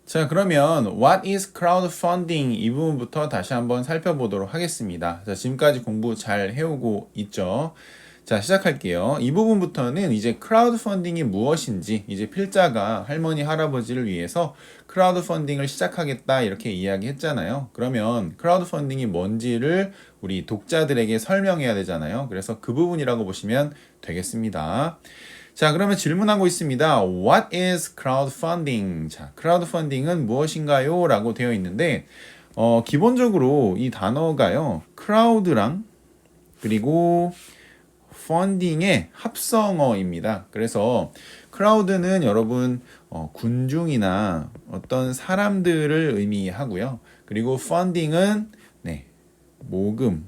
자, 그러면 What is crowdfunding? 이 부분부터 다시 한번 살펴보도록 하겠습니다. 자, 지금까지 공부 잘 해오고 있죠? 자, 시작할게요. 이 부분부터는 이제 크라우드펀딩이 무엇인지 이제 필자가 할머니, 할아버지를 위해서 크라우드펀딩을 시작하겠다 이렇게 이야기했잖아요. 그러면 크라우드펀딩이 뭔지를 우리 독자들에게 설명해야 되잖아요. 그래서 그 부분이라고 보시면 되겠습니다. 자, 그러면 질문하고 있습니다. What is crowdfunding? 자, crowdfunding은 무엇인가요? 라고 되어 있는데, 기본적으로 이 단어가요, crowd랑 그리고 funding의 합성어입니다. 그래서 crowd는 여러분 군중이나 어떤 사람들을 의미하고요. 그리고 funding은 네, 모금,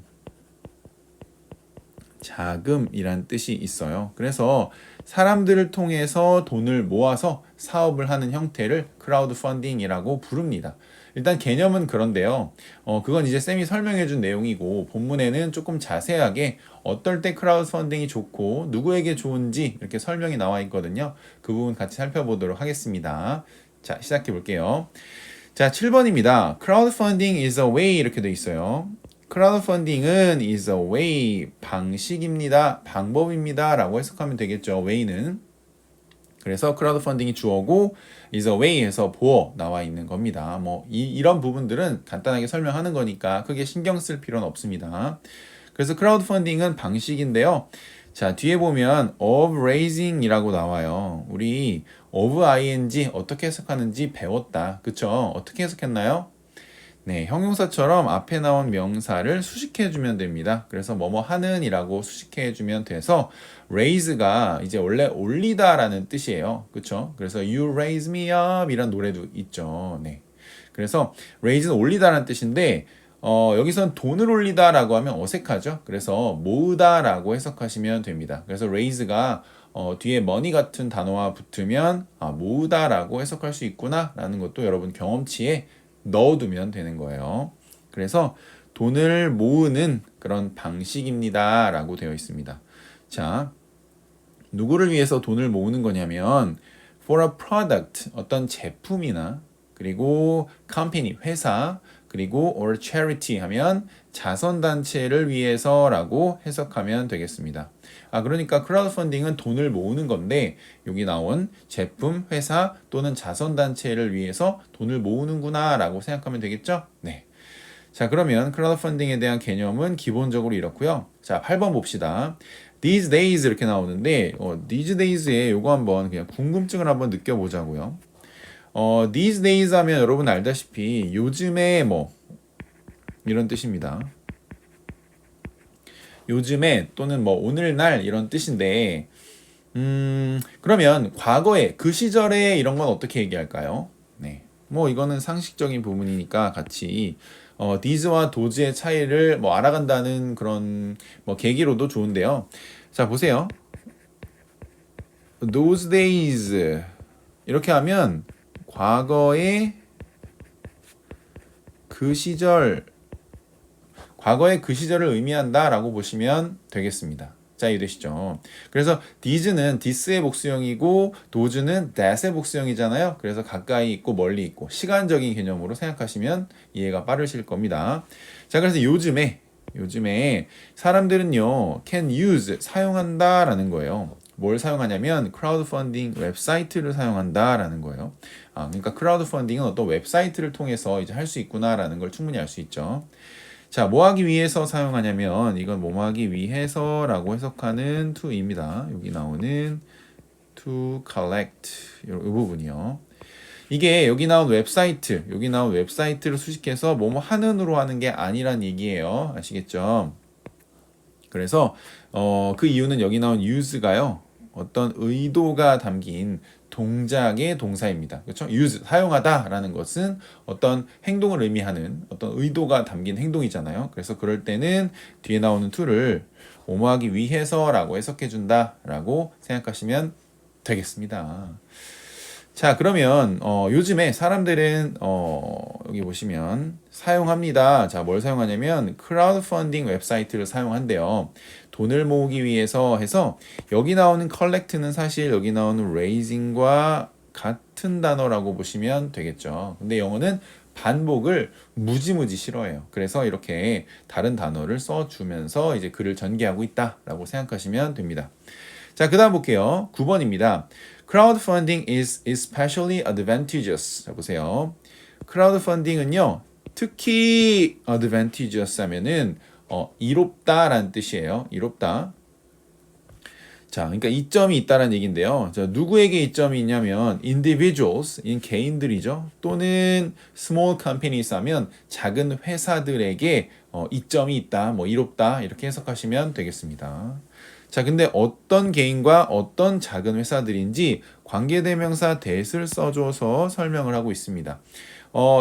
자금이란 뜻이 있어요. 그래서 사람들을 통해서 돈을 모아서 사업을 하는 형태를 크라우드 펀딩이라고 부릅니다. 일단 개념은 그런데요. 그건 이제 쌤이 설명해 준 내용이고 본문에는 조금 자세하게 어떨 때 크라우드 펀딩이 좋고 누구에게 좋은지 이렇게 설명이 나와 있거든요. 그 부분 같이 살펴보도록 하겠습니다. 자, 시작해 볼게요. 자, 7번입니다. crowdfunding is a way 이렇게 돼 있어요. 크라우드펀딩은 is a way 방식입니다. 방법입니다. 라고 해석하면 되겠죠. way는. 그래서 크라우드펀딩이 주어고 is a way 해서 보어 나와 있는 겁니다. 뭐 이런 부분들은 간단하게 설명하는 거니까 크게 신경 쓸 필요는 없습니다. 그래서 크라우드펀딩은 방식인데요. 자, 뒤에 보면 of raising 이라고 나와요. 우리 of ing 어떻게 해석하는지 배웠다. 그쵸? 어떻게 해석했나요? 네, 형용사처럼 앞에 나온 명사를 수식해 주면 됩니다. 그래서 뭐뭐 하는 이라고 수식해 주면 돼서 raise가 이제 원래 올리다라는 뜻이에요. 그쵸? 그래서 you raise me up 이란 노래도 있죠. 네. 그래서 raise는 올리다라는 뜻인데 여기선 돈을 올리다라고 하면 어색하죠. 그래서 모으다라고 해석하시면 됩니다. 그래서 raise가 뒤에 money 같은 단어와 붙으면 모으다라고 해석할 수 있구나라는 것도 여러분 경험치에 넣어두면 되는 거예요. 그래서 돈을 모으는 그런 방식입니다. 라고 되어 있습니다. 자, 누구를 위해서 돈을 모으는 거냐면 for a product, 어떤 제품이나 그리고 company, 회사, 그리고 or charity 하면 자선단체를 위해서라고 해석하면 되겠습니다. 그러니까 크라우드 펀딩은 돈을 모으는 건데 여기 나온 제품, 회사 또는 자선단체를 위해서 돈을 모으는구나 라고 생각하면 되겠죠? 네. 자, 그러면 크라우드 펀딩에 대한 개념은 기본적으로 이렇고요. 자, 8번 봅시다. These days 이렇게 나오는데 these days에 요거 한번 그냥 궁금증을 한번 느껴보자고요. these days 하면 여러분 알다시피 요즘에 뭐 이런 뜻입니다. 요즘에 또는 뭐 오늘날 이런 뜻인데 그러면 과거에 그 시절에 이런 건 어떻게 얘기할까요? 네. 뭐 이거는 상식적인 부분이니까 같이 these와 does의 차이를 뭐 알아간다는 그런 뭐 계기로도 좋은데요. 자, 보세요. those days 이렇게 하면 과거의 그 시절 과거의 그 시절을 의미한다라고 보시면 되겠습니다. 자, 이해되시죠? 그래서 these는 this의 복수형이고 does는 that의 복수형이잖아요. 그래서 가까이 있고 멀리 있고 시간적인 개념으로 생각하시면 이해가 빠르실 겁니다. 자, 그래서 요즘에 사람들은요 can use 사용한다라는 거예요. 뭘 사용하냐면 크라우드 펀딩 웹사이트를 사용한다라는 거예요. 그러니까 크라우드 펀딩은 어떤 웹사이트를 통해서 이제 할 수 있구나라는 걸 충분히 알 수 있죠. 자, 뭐 하기 위해서 사용하냐면 이건 뭐 하기 위해서라고 해석하는 to입니다. 여기 나오는 to collect 이 부분이요. 이게 여기 나온 웹사이트를 수식해서 뭐뭐 하는으로 하는 게 아니란 얘기예요. 아시겠죠? 그래서 그 이유는 여기 나온 use가요. 어떤 의도가 담긴 동작의 동사입니다. 그렇죠? use 사용하다라는 것은 어떤 행동을 의미하는 어떤 의도가 담긴 행동이잖아요. 그래서 그럴 때는 뒤에 나오는 to를 뭐뭐하기 위해서라고 해석해 준다라고 생각하시면 되겠습니다. 자, 그러면 요즘에 사람들은 여기 보시면 사용합니다. 자, 뭘 사용하냐면 크라우드 펀딩 웹사이트를 사용한대요. 돈을 모으기 위해서 해서 여기 나오는 collect는 사실 여기 나오는 raising과 같은 단어라고 보시면 되겠죠. 근데 영어는 반복을 무지무지 싫어해요. 그래서 이렇게 다른 단어를 써주면서 이제 글을 전개하고 있다라고 생각하시면 됩니다. 자, 그 다음 볼게요. 9번입니다. Crowdfunding is especially advantageous. 자, 보세요. crowdfunding은요, 특히 advantageous 하면은 이롭다라는 뜻이에요. 이롭다. 자, 그러니까 이점이 있다라는 얘기인데요. 자, 누구에게 이점이 있냐면 individuals, 개인들이죠. 또는 small companies 하면 작은 회사들에게 이점이 있다, 뭐 이롭다 이렇게 해석하시면 되겠습니다. 자, 근데 어떤 개인과 어떤 작은 회사들인지 관계대명사 that을 써줘서 설명을 하고 있습니다.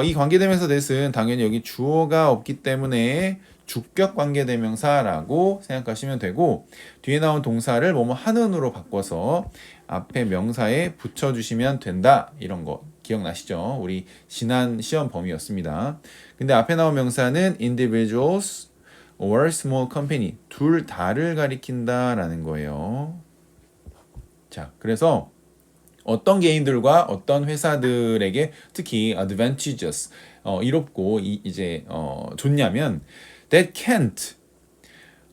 이 관계대명사 that은 당연히 여기 주어가 없기 때문에 주격 관계대명사라고 생각하시면 되고, 뒤에 나온 동사를 뭐뭐 하는으로 바꿔서 앞에 명사에 붙여주시면 된다. 이런 거 기억나시죠? 우리 지난 시험 범위였습니다. 근데 앞에 나온 명사는 individuals or small company 둘 다를 가리킨다라는 거예요. 자, 그래서 어떤 개인들과 어떤 회사들에게 특히 advantageous 이롭고 이제 좋냐면 that can't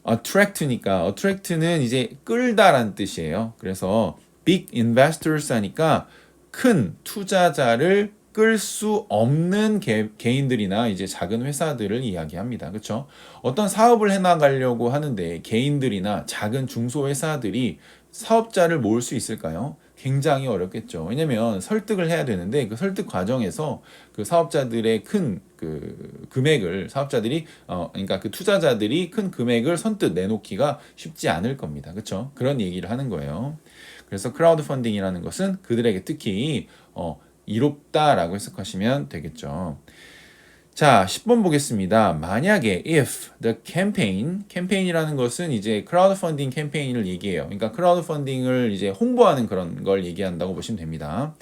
attract니까 attract는 이제 끌다라는 뜻이에요. 그래서 big investors 하니까 큰 투자자를 끌 수 없는 개인들이나 이제 작은 회사들을 이야기합니다. 그렇죠? 어떤 사업을 해나가려고 하는데 개인들이나 작은 중소회사들이 사업자를 모을 수 있을까요? 굉장히 어렵겠죠. 왜냐면 설득을 해야 되는데 그 설득 과정에서 그 사업자들의 큰 그 금액을 사업자들이 그러니까 그 투자자들이 큰 금액을 선뜻 내놓기가 쉽지 않을 겁니다. 그렇죠? 그런 얘기를 하는 거예요. 그래서 크라우드 펀딩이라는 것은 그들에게 특히 이롭다라고 해석하시면 되겠죠. 자, 10번 보겠습니다. 만약에 if the 캠페인이라는 것은 이제 크라우드 펀딩 캠페인을 얘기해요. 그러니까 크라우드 펀딩을 이제 홍보하는 그런 걸 얘기한다고 보시면 됩니다.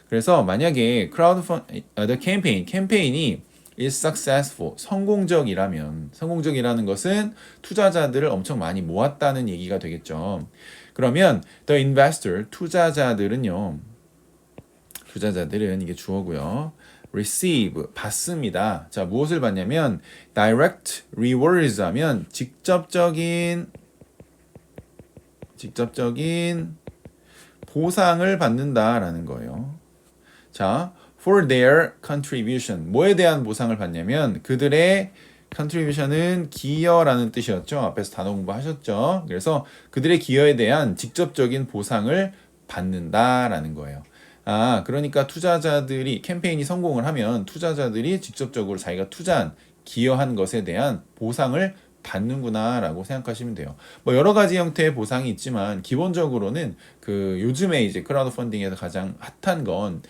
그래서 만약에 the 캠페인이 is successful, 성공적이라는 것은 투자자들을 엄청 많이 모았다는 얘기가 되겠죠. 그러면 the investor, 투자자들은 이게 주어고요. receive, 받습니다. 자, 무엇을 받냐면 direct rewards 하면 직접적인 보상을 받는다라는 거예요. 자, for their contribution. 뭐에 대한 보상을 받냐면 그들의 contribution은 기여라는 뜻이었죠. 앞에서 단어 공부하셨죠. 그래서 그들의 기여에 대한 직접적인 보상을 받는다라는 거예요. 그러니까 투자자들이 캠페인이 성공을 하면 투자자들이 직접적으로 자기가 기여한 것에 대한 보상을 받는구나라고 생각하시면 돼요. 뭐 여러 가지 형태의 보상이 있지만 기본적으로는 그 요즘에 이제 크라우드 펀딩에서 가장 핫한 건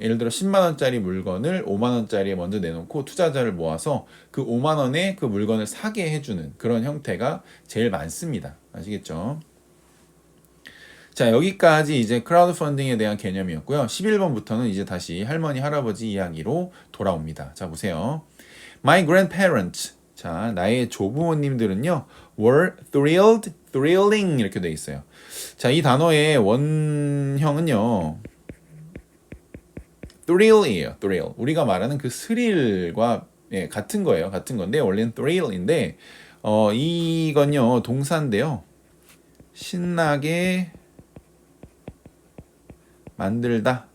예를 들어 10만 원짜리 물건을 5만 원짜리에 먼저 내놓고 투자자를 모아서 그 5만 원에 그 물건을 사게 해주는 그런 형태가 제일 많습니다. 아시겠죠? 자, 여기까지 이제 크라우드 펀딩에 대한 개념이었고요. 11번부터는 이제 다시 할머니, 할아버지 이야기로 돌아옵니다. 자, 보세요. My grandparents. 자, 나의 조부모님들은요. were thrilling 이렇게 돼 있어요. 자, 이 단어의 원형은요. thrill이에요. thrill. 우리가 말하는 그 스릴과 같은 거예요. 같은 건데 원래는 thrill인데 이건요. 동사인데요. 신나게 만들다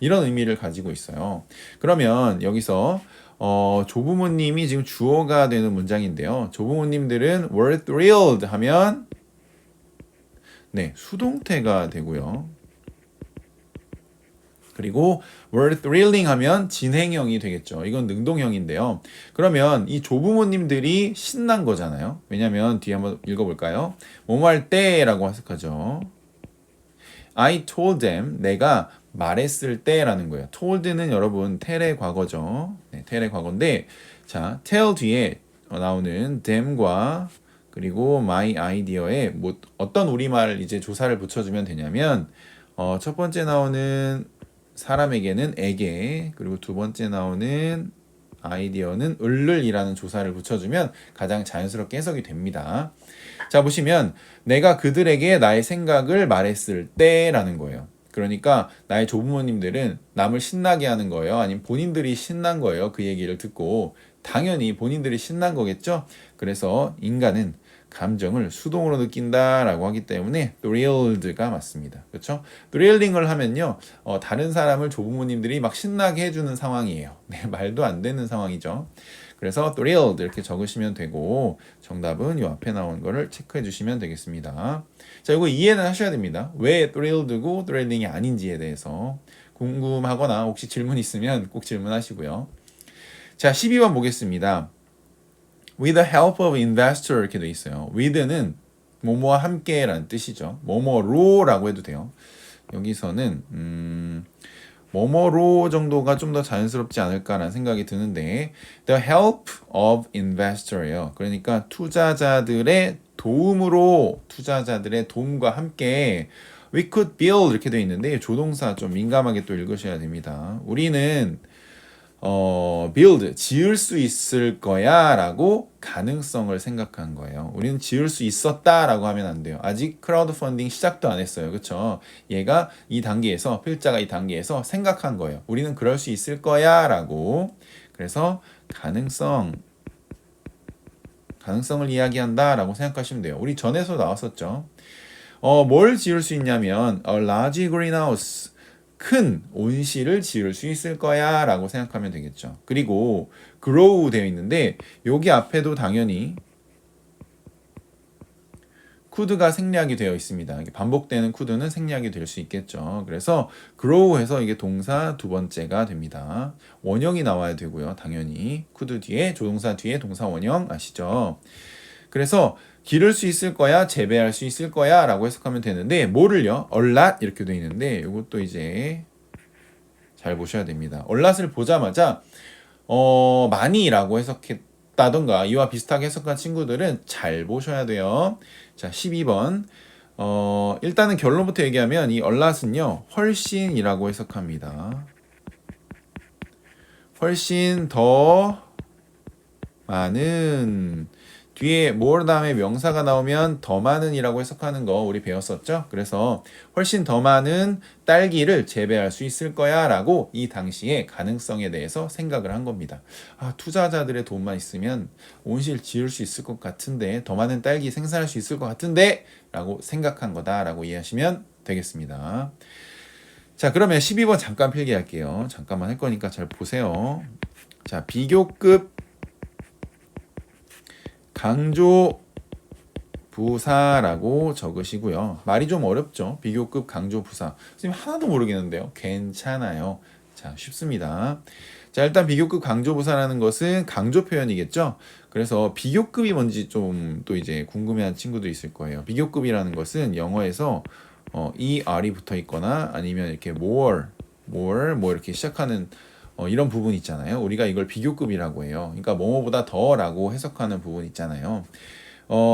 이런 의미를 가지고 있어요. 그러면 여기서 조부모님이 지금 주어가 되는 문장인데요. 조부모님들은 were thrilled 하면 수동태가 되고요. 그리고 were thrilling 하면 진행형이 되겠죠. 이건 능동형인데요. 그러면 이 조부모님들이 신난 거잖아요. 왜냐면 뒤에 한번 읽어볼까요? 뭐뭐 할 때라고 해석하죠. I told them, 내가 말했을 때라는 거예요. told는 여러분 tell의 과거죠. tell의 과거인데 자, tell 뒤에 나오는 them과 그리고 my idea에 어떤 우리말 이제 조사를 붙여주면 되냐면 첫 번째 나오는 사람에게는 에게, 그리고 두 번째 나오는 아이디어는 을을이라는 조사를 붙여주면 가장 자연스럽게 해석이 됩니다. 자, 보시면 내가 그들에게 나의 생각을 말했을 때라는 거예요. 그러니까 나의 조부모님들은 남을 신나게 하는 거예요? 아니면 본인들이 신난 거예요? 그 얘기를 듣고 당연히 본인들이 신난 거겠죠? 그래서 인간은 감정을 수동으로 느낀다라고 하기 때문에 thrilled가 맞습니다. 그렇죠? thrilling을 하면요. 다른 사람을 조부모님들이 막 신나게 해주는 상황이에요. 네, 말도 안 되는 상황이죠. 그래서 thrilled 이렇게 적으시면 되고 정답은 이 앞에 나온 거를 체크해 주시면 되겠습니다. 자, 이거 이해는 하셔야 됩니다. 왜 thrilled고 thrilling이 아닌지에 대해서 궁금하거나 혹시 질문 있으면 꼭 질문하시고요. 자, 12번 보겠습니다. With the help of investor 이렇게 돼 있어요. with는 뭐뭐와 함께라는 뜻이죠. 뭐뭐로라고 해도 돼요. 여기서는 뭐뭐로 정도가 좀 더 자연스럽지 않을까라는 생각이 드는데 the help of investor예요. 그러니까 투자자들의 도움으로 투자자들의 도움과 함께 we could build 이렇게 돼 있는데 조동사 좀 민감하게 또 읽으셔야 됩니다. 우리는 build, 지을 수 있을 거야 라고 가능성을 생각한 거예요. 우리는 지을 수 있었다 라고 하면 안 돼요. 아직 크라우드 펀딩 시작도 안 했어요. 그쵸? 얘가 이 단계에서, 필자가 이 단계에서 생각한 거예요. 우리는 그럴 수 있을 거야 라고. 그래서 가능성을 이야기한다 라고 생각하시면 돼요. 우리 전에서 나왔었죠. 뭘 지을 수 있냐면 a large greenhouse 큰 온실을 지을 수 있을 거야 라고 생각하면 되겠죠. 그리고 grow 되어 있는데 여기 앞에도 당연히 could가 생략이 되어 있습니다. 반복되는 could는 생략이 될 수 있겠죠. 그래서 grow해서 이게 동사 두 번째가 됩니다. 원형이 나와야 되고요. 당연히 could 뒤에 조동사 뒤에 동사 원형 아시죠? 그래서 기를 수 있을 거야, 재배할 수 있을 거야 라고 해석하면 되는데 뭐를요? a lot 이렇게 돼 있는데 이것도 이제 잘 보셔야 됩니다. a lot을 보자마자 많이라고 해석했다던가 이와 비슷하게 해석한 친구들은 잘 보셔야 돼요. 자, 12번 일단은 결론부터 얘기하면 이 a lot은요 훨씬이라고 해석합니다. 훨씬 더 많은 뒤에 more 다음에 명사가 나오면 더 많은이라고 해석하는 거 우리 배웠었죠? 그래서 훨씬 더 많은 딸기를 재배할 수 있을 거야 라고 이 당시에 가능성에 대해서 생각을 한 겁니다. 투자자들의 돈만 있으면 온실 지을 수 있을 것 같은데 더 많은 딸기 생산할 수 있을 것 같은데 라고 생각한 거다 라고 이해하시면 되겠습니다. 자, 그러면 12번 잠깐 필기할게요. 잠깐만 할 거니까 잘 보세요. 자, 비교급 강조 부사라고 적으시고요. 말이 좀 어렵죠? 비교급 강조 부사. 선생님 하나도 모르겠는데요. 괜찮아요. 자, 쉽습니다. 자, 일단 비교급 강조 부사라는 것은 강조 표현이겠죠? 그래서 비교급이 뭔지 좀 또 이제 궁금해하는 친구도 있을 거예요. 비교급이라는 것은 영어에서 ER이 붙어 있거나 아니면 이렇게 more 뭐 이렇게 시작하는 이런 부분 있잖아요. 우리가 이걸 비교급이라고 해요. 그러니까 뭐뭐보다 더라고 해석하는 부분 있잖아요.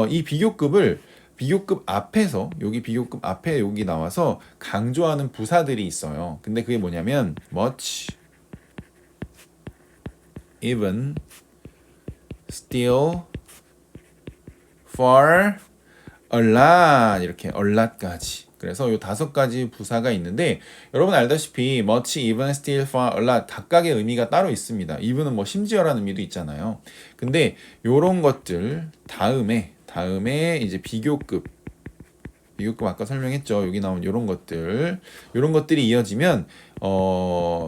이 비교급 앞에서 여기 비교급 앞에 여기 나와서 강조하는 부사들이 있어요. 근데 그게 뭐냐면 much, even, still, far, a lot 이렇게 a lot까지. 그래서 이 5가지 부사가 있는데 여러분 알다시피 much, even, still, far, a lot 각각의 의미가 따로 있습니다. even은 뭐 심지어라는 의미도 있잖아요. 근데 요런 것들 다음에 이제 비교급 아까 설명했죠. 여기 나온 요런 것들이 이어지면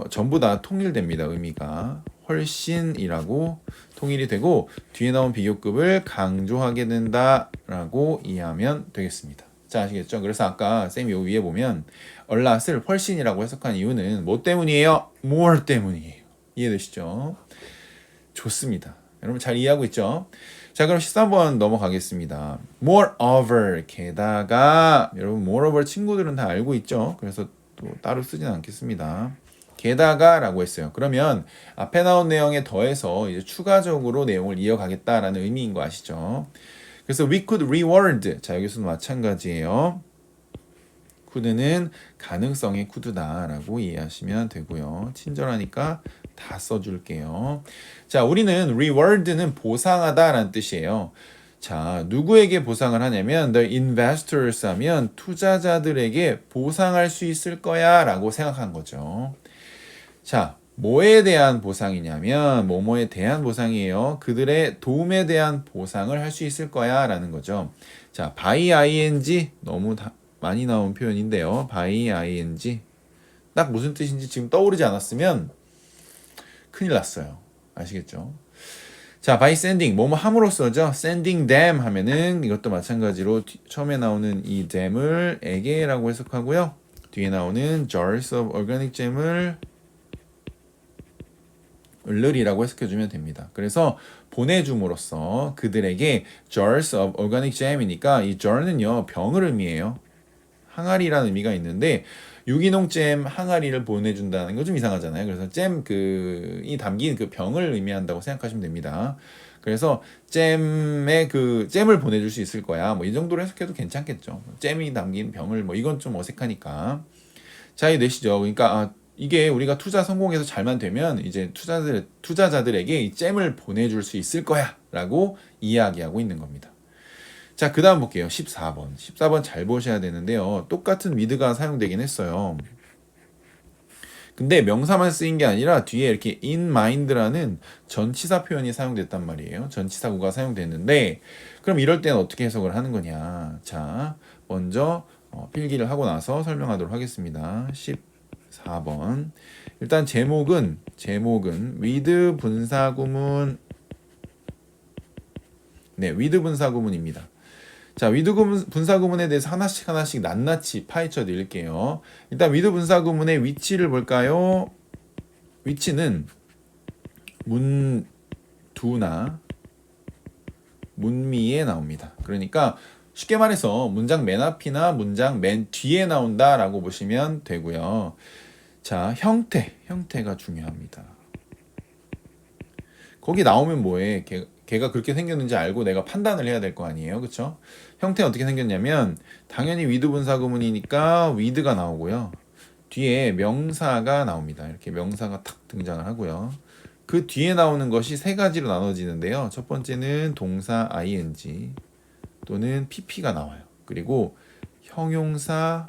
전부 다 통일됩니다. 의미가 훨씬이라고 통일이 되고 뒤에 나온 비교급을 강조하게 된다라고 이해하면 되겠습니다. 자, 아시겠죠? 그래서 아까 쌤이 요 위에 보면 a lot을 훨씬이라고 해석한 이유는 뭐 때문이에요? more 때문이에요. 이해되시죠? 좋습니다. 여러분 잘 이해하고 있죠? 자, 그럼 13번 넘어가겠습니다. moreover 게다가 여러분 moreover 친구들은 다 알고 있죠? 그래서 또 따로 쓰진 않겠습니다. 게다가라고 했어요. 그러면 앞에 나온 내용에 더해서 이제 추가적으로 내용을 이어가겠다라는 의미인 거 아시죠? 그래서 we could reward. 자, 여기서도 마찬가지예요. could는 가능성의 could다라고 이해하시면 되고요. 친절하니까 다 써줄게요. 자, 우리는 reward는 보상하다라는 뜻이에요. 자, 누구에게 보상을 하냐면 the investors 하면 투자자들에게 보상할 수 있을 거야 라고 생각한 거죠. 자, 뭐에 대한 보상이냐면 뭐뭐에 대한 보상이에요. 그들의 도움에 대한 보상을 할 수 있을 거야 라는 거죠. 자, by ing 너무 많이 나온 표현인데요. by ing 딱 무슨 뜻인지 지금 떠오르지 않았으면 큰일 났어요. 아시겠죠? 자, by sending 뭐뭐 함으로써죠. sending them 하면은 이것도 마찬가지로 처음에 나오는 이 them을 에게라고 해석하고요. 뒤에 나오는 jars of organic gem을 을이라고 해석해주면 됩니다. 그래서 보내줌으로써 그들에게 jars of organic gem이니까 이 jar는요 병을 의미해요. 항아리라는 의미가 있는데 유기농 잼 항아리를 보내준다는 거 좀 이상하잖아요. 그래서 잼 이 담긴 그 병을 의미한다고 생각하시면 됩니다. 그래서 잼의 그 잼을 보내줄 수 있을 거야. 뭐 이 정도로 해석해도 괜찮겠죠. 잼이 담긴 병을 뭐 이건 좀 어색하니까 자 이해되시죠? 그러니까 이게 우리가 투자 성공해서 잘만 되면 이제 투자자들에게 이 잼을 보내줄 수 있을 거야라고 이야기하고 있는 겁니다. 자, 그 다음 볼게요. 14번. 14번 잘 보셔야 되는데요. 똑같은 with가 사용되긴 했어요. 근데 명사만 쓰인 게 아니라 뒤에 이렇게 in mind라는 전치사 표현이 사용됐단 말이에요. 전치사구가 사용됐는데 그럼 이럴 때는 어떻게 해석을 하는 거냐. 자, 먼저 필기를 하고 나서 설명하도록 하겠습니다. 14번. 일단 제목은 with 분사구문 with 분사구문입니다. 자, with 분사구문에 대해서 하나씩 낱낱이 파헤쳐 드릴게요. 일단 with 분사구문의 위치를 볼까요? 위치는 문두나 문미에 나옵니다. 그러니까 쉽게 말해서 문장 맨 앞이나 문장 맨 뒤에 나온다라고 보시면 되고요. 자, 형태가 중요합니다. 거기 나오면 뭐해? 걔가 그렇게 생겼는지 알고 내가 판단을 해야 될 거 아니에요. 그쵸? 형태 어떻게 생겼냐면 당연히 with 분사구문이니까 with가 나오고요. 뒤에 명사가 나옵니다. 이렇게 명사가 탁 등장을 하고요. 그 뒤에 나오는 것이 세 가지로 나눠지는데요. 첫 번째는 동사 ing 또는 pp가 나와요. 그리고 형용사가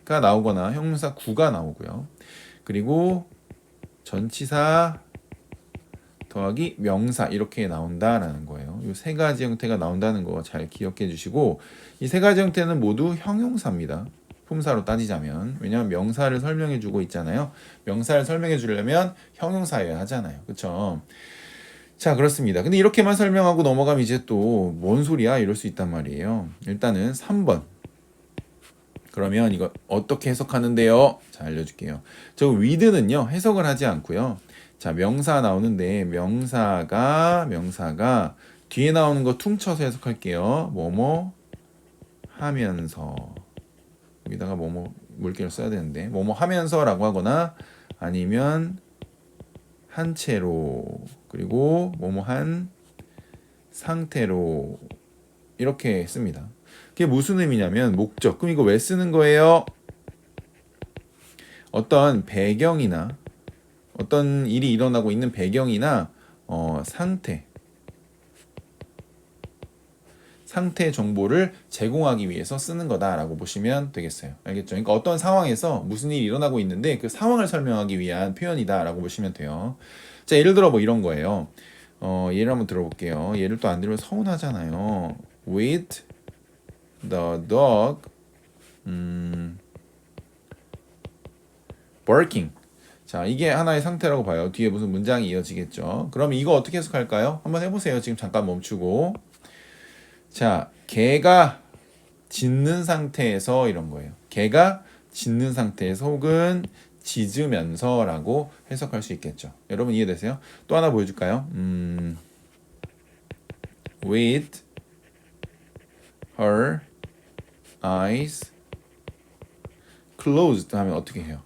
나오거나 형용사 구가 나오고요. 그리고 전치사 더하기 명사 이렇게 나온다라는 거예요. 이 세 가지 형태가 나온다는 거 잘 기억해 주시고 이 세 가지 형태는 모두 형용사입니다. 품사로 따지자면 왜냐하면 명사를 설명해 주고 있잖아요. 명사를 설명해 주려면 형용사여야 하잖아요. 그렇죠? 자, 그렇습니다. 근데 이렇게만 설명하고 넘어가면 이제 또 뭔 소리야 이럴 수 있단 말이에요. 일단은 3번. 그러면 이거 어떻게 해석하는데요? 자, 알려줄게요. 저 with는요 해석을 하지 않고요. 자, 명사 나오는데 명사가 뒤에 나오는 거 퉁쳐서 해석할게요. 뭐뭐 하면서 여기다가 뭐뭐 물개를 써야 되는데 뭐뭐 하면서라고 하거나 아니면 한 채로 그리고 뭐뭐 한 상태로 이렇게 씁니다. 그게 무슨 의미냐면 목적. 그럼 이거 왜 쓰는 거예요? 어떤 배경이나 어떤 일이 일어나고 있는 배경이나 상태 정보를 제공하기 위해서 쓰는 거다라고 보시면 되겠어요. 알겠죠? 그러니까 어떤 상황에서 무슨 일이 일어나고 있는데 그 상황을 설명하기 위한 표현이다라고 보시면 돼요. 자, 예를 들어 뭐 이런 거예요. 예를 한번 들어볼게요. 예를 또 안 들으면 서운하잖아요. With the dog barking. 자, 이게 하나의 상태라고 봐요. 뒤에 무슨 문장이 이어지겠죠. 그럼 이거 어떻게 해석할까요? 한번 해보세요. 지금 잠깐 멈추고. 자, 개가 짖는 상태에서 이런 거예요. 개가 짖는 상태에서 혹은 짖으면서라고 해석할 수 있겠죠. 여러분 이해되세요? 또 하나 보여줄까요? With her eyes closed 하면 어떻게 해요?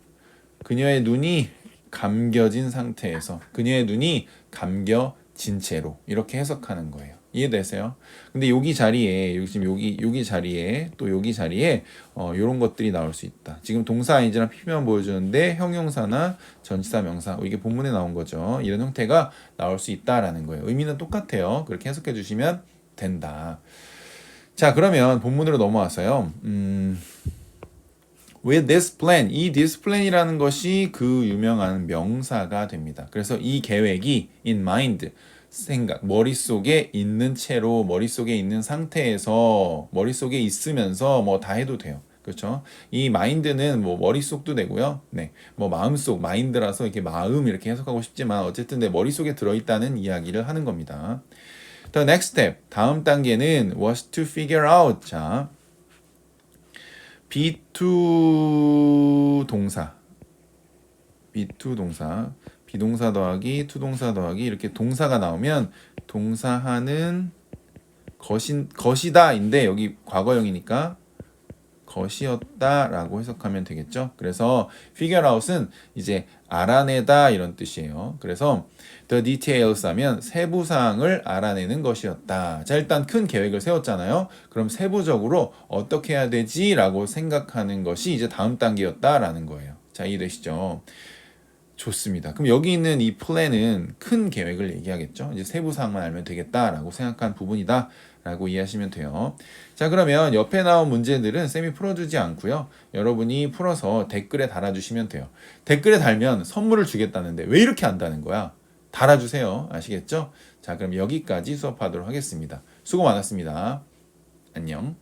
그녀의 눈이 감겨진 상태에서 그녀의 눈이 감겨진 채로 이렇게 해석하는 거예요. 이해되세요? 근데 여기 자리에 여기 지금 여기 자리에 또 여기 자리에 요런 것들이 나올 수 있다. 지금 동사 ing랑 PP만 보여주는데 형용사나 전치사 명사 이게 본문에 나온 거죠. 이런 형태가 나올 수 있다라는 거예요. 의미는 똑같아요. 그렇게 해석해 주시면 된다. 자, 그러면 본문으로 넘어와서요. with this plan, 이 this plan이라는 것이 그 유명한 명사가 됩니다. 그래서 이 계획이 in mind, 생각, 머릿속에 있는 채로 머릿속에 있는 상태에서 머릿속에 있으면서 뭐 다 해도 돼요. 그렇죠? 이 마인드는 뭐 머릿속도 되고요. 네. 뭐 마음속 마인드라서 이렇게 마음 이렇게 해석하고 싶지만 어쨌든 내 머릿속에 들어 있다는 이야기를 하는 겁니다. The next step, 다음 단계는 was to figure out. 자, be2 동사, be2 동사, 비동사 더하기 투동사 더하기 이렇게 동사가 나오면 동사하는 것이다인데 여기 과거형이니까 것이었다라고 해석하면 되겠죠. 그래서 figure out은 이제 알아내다 이런 뜻이에요. 그래서 the details 하면 세부 사항을 알아내는 것이었다. 자, 일단 큰 계획을 세웠잖아요. 그럼 세부적으로 어떻게 해야 되지라고 생각하는 것이 이제 다음 단계였다라는 거예요. 자, 이해되시죠? 좋습니다. 그럼 여기 있는 이 플랜은 큰 계획을 얘기하겠죠. 이제 세부 사항만 알면 되겠다라고 생각한 부분이다 라고 이해하시면 돼요. 자, 그러면 옆에 나온 문제들은 쌤이 풀어주지 않고요. 여러분이 풀어서 댓글에 달아주시면 돼요. 댓글에 달면 선물을 주겠다는데 왜 이렇게 한다는 거야? 달아주세요. 아시겠죠? 자, 그럼 여기까지 수업하도록 하겠습니다. 수고 많았습니다. 안녕.